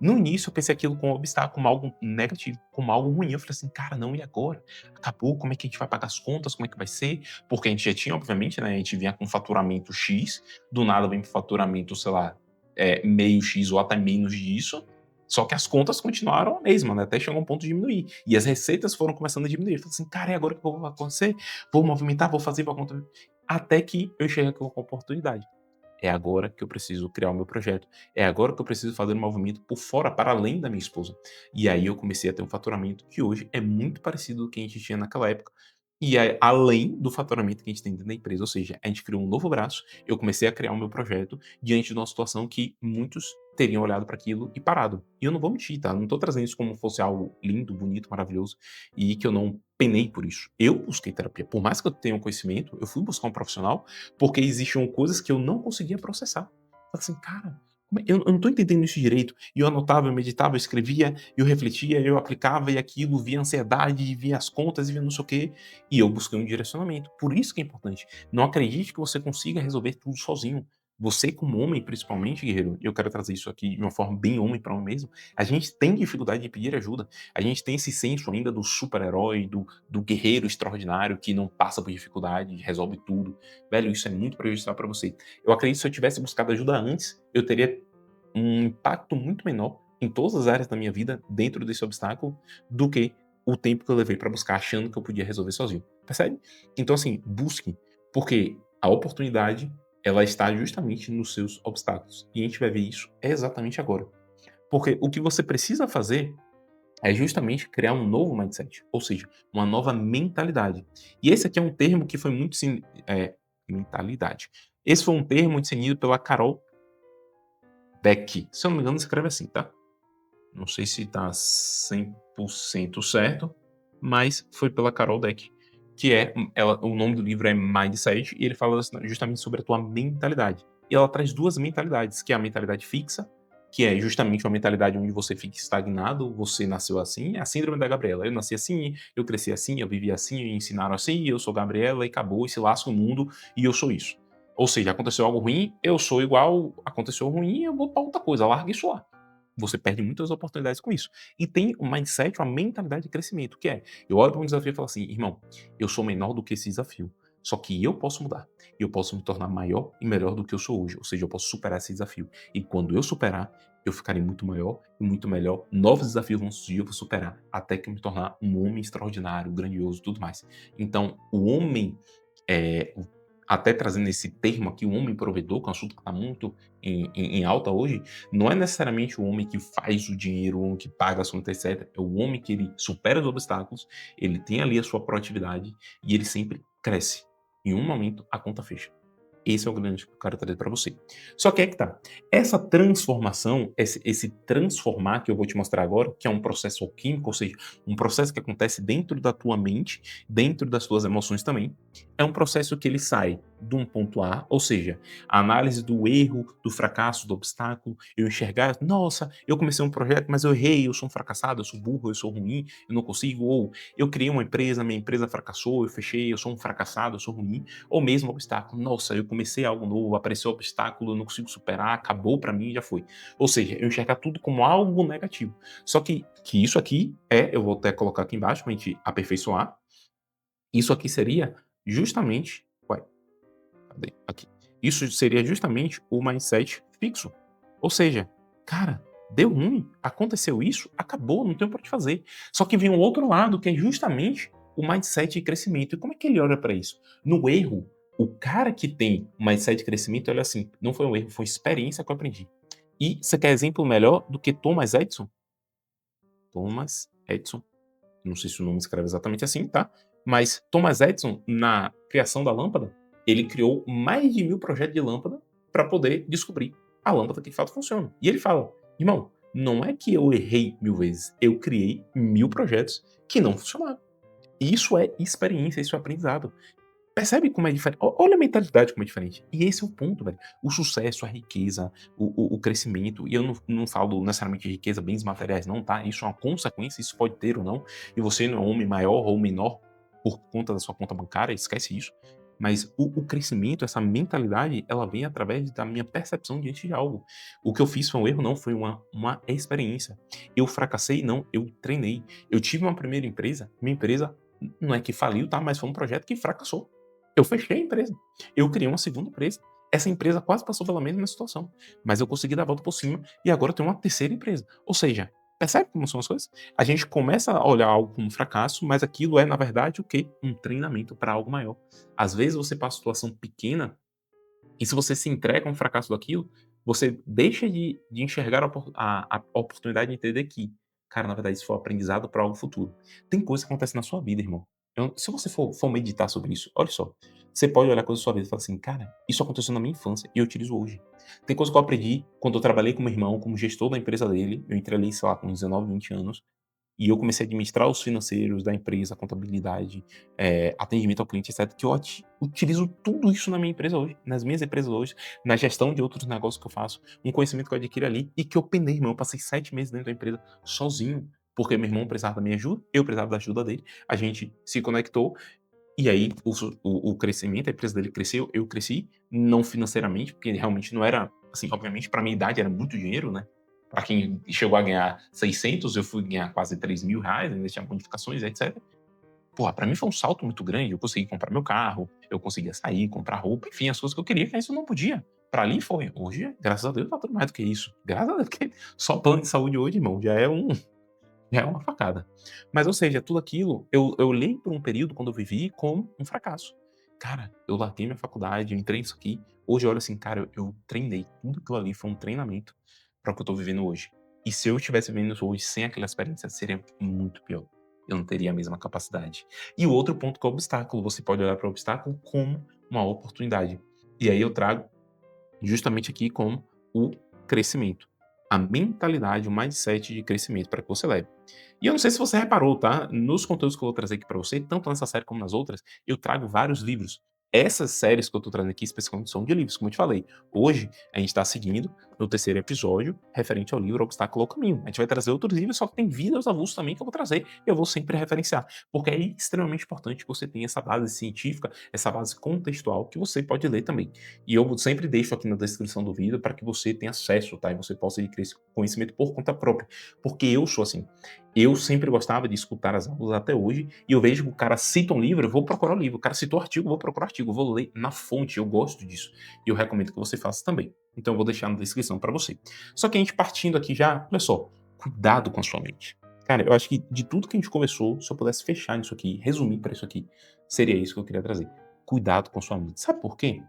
No início, eu pensei aquilo como um obstáculo, como algo negativo, como algo ruim. Eu falei assim, cara, não, e agora? Acabou, como é que a gente vai pagar as contas, como é que vai ser? Porque a gente já tinha, obviamente, né, a gente vinha com faturamento X, do nada vem pro faturamento, sei lá, meio X ou até menos disso, só que as contas continuaram a mesma, né, até chegar um ponto de diminuir. E as receitas foram começando a diminuir. Eu falei assim, cara, e agora o que vai acontecer? Vou movimentar, vou fazer, vou acontecer. Até que eu cheguei com a oportunidade. É agora que eu preciso criar o meu projeto. É agora que eu preciso fazer um movimento por fora, para além da minha esposa. E aí eu comecei a ter um faturamento que hoje é muito parecido do que a gente tinha naquela época. E é além do faturamento que a gente tem dentro da empresa. Ou seja, a gente criou um novo braço, eu comecei a criar o meu projeto diante de uma situação que muitos teriam olhado para aquilo e parado. E eu não vou mentir, tá? Não estou trazendo isso como fosse algo lindo, bonito, maravilhoso e que eu não penei por isso. Eu busquei terapia. Por mais que eu tenha um conhecimento, eu fui buscar um profissional porque existiam coisas que eu não conseguia processar. Falei assim, cara, eu não tô entendendo isso direito. E eu anotava, eu meditava, eu escrevia, eu refletia, eu aplicava e aquilo, via ansiedade, via as contas, via não sei o quê. E eu busquei um direcionamento. Por isso que é importante. Não acredite que você consiga resolver tudo sozinho. Você, como homem, principalmente, guerreiro, eu quero trazer isso aqui de uma forma bem homem para homem mesmo. A gente tem dificuldade de pedir ajuda. A gente tem esse senso ainda do super-herói, do guerreiro extraordinário que não passa por dificuldade, resolve tudo. Velho, isso é muito prejudicial para você. Eu acredito que se eu tivesse buscado ajuda antes, eu teria um impacto muito menor em todas as áreas da minha vida dentro desse obstáculo do que o tempo que eu levei para buscar achando que eu podia resolver sozinho. Percebe? Então, assim, busque, porque a oportunidade ela está justamente nos seus obstáculos. E a gente vai ver isso exatamente agora. Porque o que você precisa fazer é justamente criar um novo mindset, ou seja, uma nova mentalidade. E esse aqui é um termo que foi muito mentalidade. Esse foi um termo definido pela Carol Dweck. Se eu não me engano, escreve assim, tá? Não sei se tá 100% certo, mas foi pela Carol Dweck. que o nome do livro é Mindset, e ele fala justamente sobre a tua mentalidade. E ela traz duas mentalidades, que é a mentalidade fixa, que é justamente uma mentalidade onde você fica estagnado, você nasceu assim, é a síndrome da Gabriela. Eu nasci assim, eu cresci assim, eu vivi assim, me ensinaram assim, eu sou Gabriela e acabou, e se lasca o mundo, e eu sou isso. Ou seja, aconteceu algo ruim, eu sou igual, aconteceu ruim, eu vou para outra coisa, larga isso lá. Você perde muitas oportunidades com isso. E tem o mindset, uma mentalidade de crescimento, que é, eu olho para um desafio e falo assim, irmão, eu sou menor do que esse desafio, só que eu posso mudar, eu posso me tornar maior e melhor do que eu sou hoje, ou seja, eu posso superar esse desafio. E quando eu superar, eu ficarei muito maior e muito melhor, novos desafios vão surgir, eu vou superar, até que eu me tornar um homem extraordinário, grandioso, tudo mais. Então, o homem, é, até trazendo esse termo aqui, o homem provedor, que é um assunto que está muito em alta hoje, não é necessariamente o homem que faz o dinheiro, o homem que paga as contas, etc. É o homem que ele supera os obstáculos, ele tem ali a sua proatividade e ele sempre cresce. Em um momento, a conta fecha. Esse é o grande que eu quero trazer para você. Só que é que tá. Essa transformação, esse transformar que eu vou te mostrar agora, que é um processo alquímico, ou seja, um processo que acontece dentro da tua mente, dentro das tuas emoções também, é um processo que ele sai de um ponto A, ou seja, a análise do erro, do fracasso, do obstáculo, eu enxergar, nossa, eu comecei um projeto, mas eu errei, eu sou um fracassado, eu sou burro, eu sou ruim, eu não consigo, ou eu criei uma empresa, minha empresa fracassou, eu fechei, eu sou um fracassado, eu sou ruim, ou mesmo obstáculo, nossa, eu comecei algo novo, apareceu um obstáculo, eu não consigo superar, acabou pra mim e já foi. Ou seja, eu enxergar tudo como algo negativo. Só que isso aqui eu vou até colocar aqui embaixo pra gente aperfeiçoar, isso aqui seria justamente, ué, cadê? Aqui. Isso seria justamente o mindset fixo. Ou seja, cara, deu ruim, aconteceu isso, acabou, não tem por que fazer. Só que vem um outro lado, que é justamente o mindset de crescimento. E como é que ele olha para isso? No erro, o cara que tem o mindset de crescimento, olha assim, não foi um erro, foi experiência que eu aprendi. E você quer exemplo melhor do que Thomas Edison? Thomas Edison, não sei se o nome escreve exatamente assim, tá? Mas Thomas Edison, na criação da lâmpada, ele criou mais de 1000 projetos de lâmpada para poder descobrir a lâmpada que de fato funciona. E ele fala, irmão, não é que eu errei 1000 vezes, eu criei 1000 projetos que não funcionaram. Isso é experiência, isso é aprendizado. Percebe como é diferente? Olha a mentalidade como é diferente. E esse é o ponto, velho. O sucesso, a riqueza, o crescimento, e eu não falo necessariamente de riqueza, bens materiais, não, tá? Isso é uma consequência, isso pode ter ou não. E você não é um homem maior ou menor por conta da sua conta bancária, esquece isso. Mas o crescimento, essa mentalidade, ela vem através da minha percepção diante de algo. O que eu fiz foi um erro, não, foi uma experiência. Eu fracassei, não, eu treinei. Eu tive uma primeira empresa, minha empresa não é que faliu, tá? Mas foi um projeto que fracassou. Eu fechei a empresa. Eu criei uma segunda empresa. Essa empresa quase passou pela mesma situação, mas eu consegui dar a volta por cima e agora eu tenho uma terceira empresa. Ou seja, percebe como são as coisas? A gente começa a olhar algo como fracasso, mas aquilo é, na verdade, o quê? Um treinamento para algo maior. Às vezes você passa uma situação pequena e se você se entrega a um fracasso daquilo, você deixa de enxergar a oportunidade de entender que, cara, na verdade, isso foi um aprendizado para algo futuro. Tem coisa que acontece na sua vida, irmão. Se você for meditar sobre isso, olha só. Você pode olhar coisas da sua vida e falar assim, cara, isso aconteceu na minha infância e eu utilizo hoje. Tem coisa que eu aprendi quando eu trabalhei com meu irmão, como gestor da empresa dele. Eu entrei ali, sei lá, com 19, 20 anos. E eu comecei a administrar os financeiros da empresa, contabilidade, atendimento ao cliente, etc. Que eu utilizo tudo isso na minha empresa hoje, nas minhas empresas hoje, na gestão de outros negócios que eu faço, um conhecimento que eu adquiro ali e que eu penei, irmão. Eu passei 7 meses dentro da empresa sozinho, porque meu irmão precisava da minha ajuda, eu precisava da ajuda dele, a gente se conectou e aí o crescimento, a empresa dele cresceu, eu cresci, não financeiramente, porque realmente não era, assim, obviamente para minha idade era muito dinheiro, né? Para quem chegou a ganhar 600, eu fui ganhar quase 3.000 reais, ainda tinha bonificações, etc. Porra, para mim foi um salto muito grande, eu consegui comprar meu carro, eu conseguia sair, comprar roupa, enfim, as coisas que eu queria, que antes eu não podia. Para ali foi. Hoje, graças a Deus, tá tudo mais do que isso. Graças a Deus, porque só plano de saúde hoje, irmão, já é uma facada. Mas, ou seja, tudo aquilo, eu olhei por um período, quando eu vivi, como um fracasso. Cara, eu larguei minha faculdade, eu entrei nisso aqui. Hoje eu olho assim, cara, eu treinei. Tudo aquilo ali foi um treinamento para o que eu tô vivendo hoje. E se eu estivesse vivendo isso hoje sem aquela experiência, seria muito pior. Eu não teria a mesma capacidade. E o outro ponto que é o obstáculo. Você pode olhar para o obstáculo como uma oportunidade. E aí eu trago justamente aqui como o crescimento. a mentalidade, o mindset de crescimento para que você leve. E eu não sei se você reparou, tá? Nos conteúdos que eu vou trazer aqui para você, tanto nessa série como nas outras, eu trago vários livros. Essas séries que eu tô trazendo aqui, especificamente, são de livros, como eu te falei. Hoje, a gente tá seguindo no terceiro episódio, referente ao livro Obstáculo ao Caminho. A gente vai trazer outros livros, só que tem vídeos avulsos também que eu vou trazer, e eu vou sempre referenciar. Porque é extremamente importante que você tenha essa base científica, essa base contextual, que você pode ler também. E eu sempre deixo aqui na descrição do vídeo para que você tenha acesso, tá? E você possa adquirir esse conhecimento por conta própria. Porque eu sou assim. Eu sempre gostava de escutar as aulas até hoje, e eu vejo que o cara cita um livro, eu vou procurar o livro. O cara citou artigo, eu vou procurar artigo, eu vou ler na fonte, eu gosto disso. E eu recomendo que você faça também. Então eu vou deixar na descrição para você. Só que a gente partindo aqui já, olha só, cuidado com a sua mente. Cara, eu acho que de tudo que a gente conversou, se eu pudesse fechar nisso aqui, resumir para isso aqui, seria isso que eu queria trazer. Cuidado com a sua mente. Sabe por quê?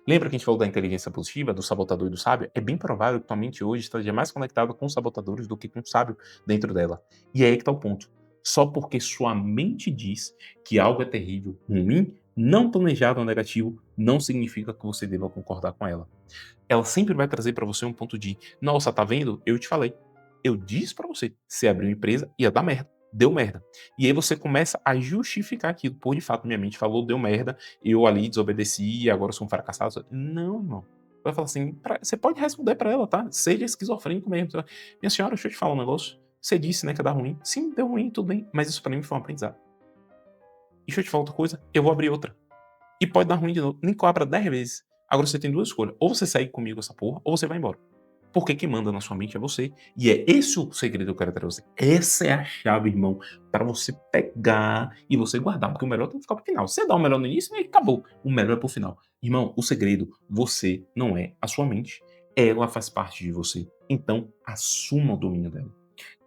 Lembra que a gente falou da inteligência positiva, do sabotador e do sábio? É bem provável que tua mente hoje esteja mais conectada com os sabotadores do que com o sábio dentro dela. E é aí que está o ponto. Só porque sua mente diz que algo é terrível, ruim, não planejado ou negativo, não significa que você deva concordar com ela. Ela sempre vai trazer para você um ponto de, nossa, tá vendo? Eu te falei. Eu disse para você, você abriu uma empresa, ia dar merda. Deu merda. E aí você começa a justificar aquilo. Pô, de fato, minha mente falou, deu merda, eu ali desobedeci e agora eu sou um fracassado. Não, irmão. Vai falar assim, você pode responder para ela, tá? Seja esquizofrênico mesmo. Minha senhora, deixa eu te falar um negócio. Você disse, né, que ia dar ruim. Sim, deu ruim, tudo bem. Mas isso para mim foi um aprendizado. E deixa eu te falar outra coisa, eu vou abrir outra. E pode dar ruim de novo. Nem que eu abra 10 vezes. Agora você tem duas escolhas. Ou você segue comigo essa porra, ou você vai embora. Porque quem manda na sua mente é você. E é esse o segredo que eu quero trazer. Essa é a chave, irmão, para você pegar e você guardar. Porque o melhor tem que ficar pro final. Você dá o melhor no início e acabou. O melhor é pro final. Irmão, o segredo, você não é a sua mente. Ela faz parte de você. Então, assuma o domínio dela.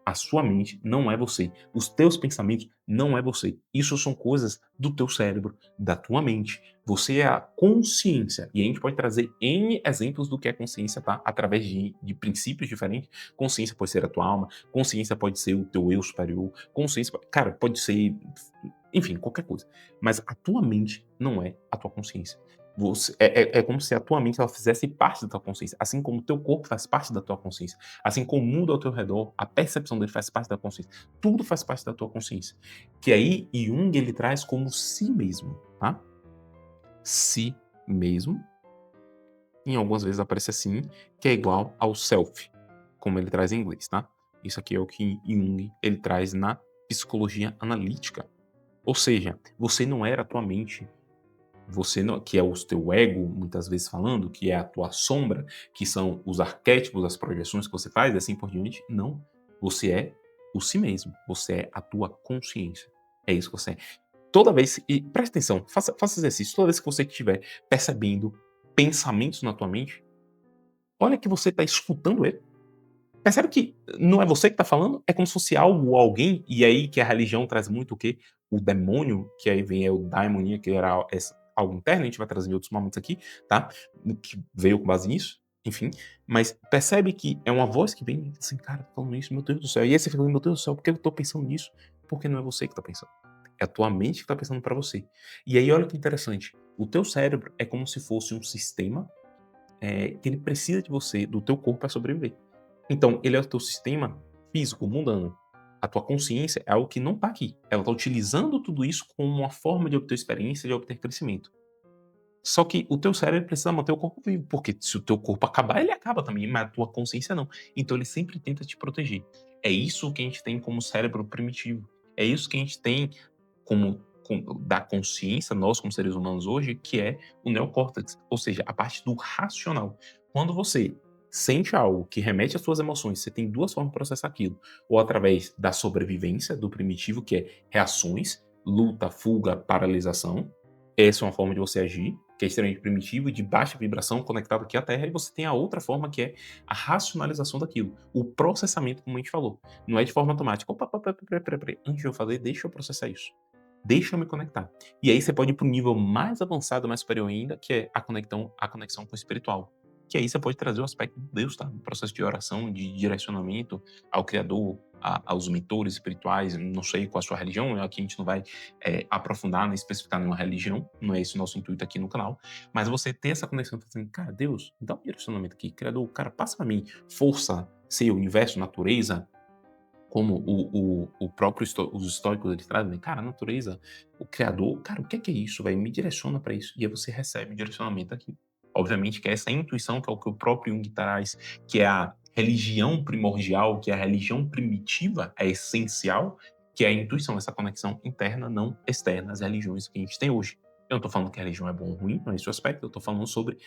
A sua mente não é você. Os teus pensamentos não é você. Isso são coisas do teu cérebro, da tua mente. Você é a consciência. E a gente pode trazer N exemplos do que é consciência, tá? Através de princípios diferentes. Consciência pode ser a tua alma, consciência pode ser o teu eu superior, consciência, cara, pode ser, enfim, qualquer coisa. Mas a tua mente não é a tua consciência. É como se a tua mente ela fizesse parte da tua consciência, assim como o teu corpo faz parte da tua consciência, assim como o mundo ao teu redor, a percepção dele faz parte da consciência, tudo faz parte da tua consciência. Que aí Jung ele traz como si mesmo, tá? Si mesmo, em algumas vezes aparece assim, que é igual ao self, como ele traz em inglês, tá? Isso aqui é o que Jung ele traz na psicologia analítica. Ou seja, você não era a tua mente. Você não, que é o teu ego, muitas vezes falando, que é a tua sombra, que são os arquétipos, as projeções que você faz, e assim por diante. Não. Você é o si mesmo. Você é a tua consciência. É isso que você é. Toda vez, e preste atenção, faça exercício, toda vez que você estiver percebendo pensamentos na tua mente, olha que você está escutando ele. Percebe que não é você que está falando, é como se fosse algo ou alguém, e aí que a religião traz muito o quê? O demônio, que aí vem o daimonia, que era algo interno, a gente vai trazer em outros momentos aqui, tá? Que veio com base nisso, enfim. Mas percebe que é uma voz que vem assim, cara, tô falando isso, meu Deus do céu. E aí você fica, meu Deus do céu, por que eu tô pensando nisso? Porque não é você que tá pensando. É a tua mente que tá pensando para você. E aí olha que interessante, o teu cérebro é como se fosse um sistema que ele precisa de você, do teu corpo para sobreviver. Então, ele é o teu sistema físico, mundano. A tua consciência é algo que não está aqui. Ela está utilizando tudo isso como uma forma de obter experiência, de obter crescimento. Só que o teu cérebro precisa manter o corpo vivo, porque se o teu corpo acabar, ele acaba também, mas a tua consciência não. Então ele sempre tenta te proteger. É isso que a gente tem como cérebro primitivo. É isso que a gente tem da consciência, nós como seres humanos hoje, que é o neocórtex, ou seja, a parte do racional. Quando você sente algo que remete às suas emoções, você tem duas formas de processar aquilo. Ou através da sobrevivência, do primitivo, que é reações, luta, fuga, paralisação. Essa é uma forma de você agir, que é extremamente primitivo e de baixa vibração, conectado aqui à Terra, e você tem a outra forma, que é a racionalização daquilo, o processamento, como a gente falou. Não é de forma automática. Opa, peraí. Antes de eu fazer, deixa eu processar isso. Deixa eu me conectar. E aí você pode ir para um nível mais avançado, mais superior ainda, que é a conexão com o espiritual. que aí você pode trazer o aspecto de Deus, tá? No processo de oração, de direcionamento ao Criador, aos mentores espirituais, não sei qual a sua religião, aqui a gente não vai aprofundar, nem especificar nenhuma religião, não é esse o nosso intuito aqui no canal, mas você ter essa conexão, assim, cara, Deus, dá um direcionamento aqui, Criador, cara, passa pra mim força, ser universo, natureza, como o próprio os estoicos eles trazem, né, cara, a natureza, o criador, cara, o que é isso, velho? Me direciona para isso. E aí você recebe o direcionamento aqui. Obviamente que essa intuição, que é o que o próprio Jung traz, que é a religião primordial, que é a religião primitiva, é essencial, que é a intuição, essa conexão interna, não externa, as religiões que a gente tem hoje. Eu não estou falando que a religião é bom ou ruim, não é esse o aspecto, eu estou falando sobre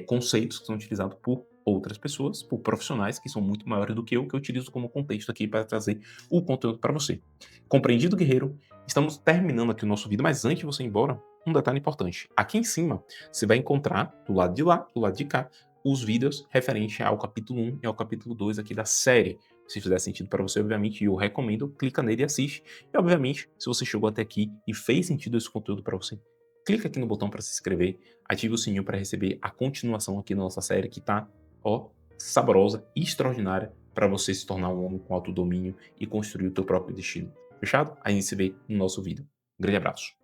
conceitos que são utilizados por outras pessoas, por profissionais que são muito maiores do que eu utilizo como contexto aqui para trazer o conteúdo para você. Compreendido, guerreiro? Estamos terminando aqui o nosso vídeo, mas antes de você ir embora, um detalhe importante. Aqui em cima, você vai encontrar, do lado de lá, do lado de cá, os vídeos referentes ao capítulo 1 e ao capítulo 2 aqui da série. Se fizer sentido para você, obviamente, eu recomendo, clica nele e assiste. E, obviamente, se você chegou até aqui e fez sentido esse conteúdo para você, clica aqui no botão para se inscrever, ative o sininho para receber a continuação aqui da nossa série que tá, ó, saborosa e extraordinária para você se tornar um homem com autodomínio e construir o teu próprio destino. Fechado? A gente se vê no nosso vídeo. Um grande abraço.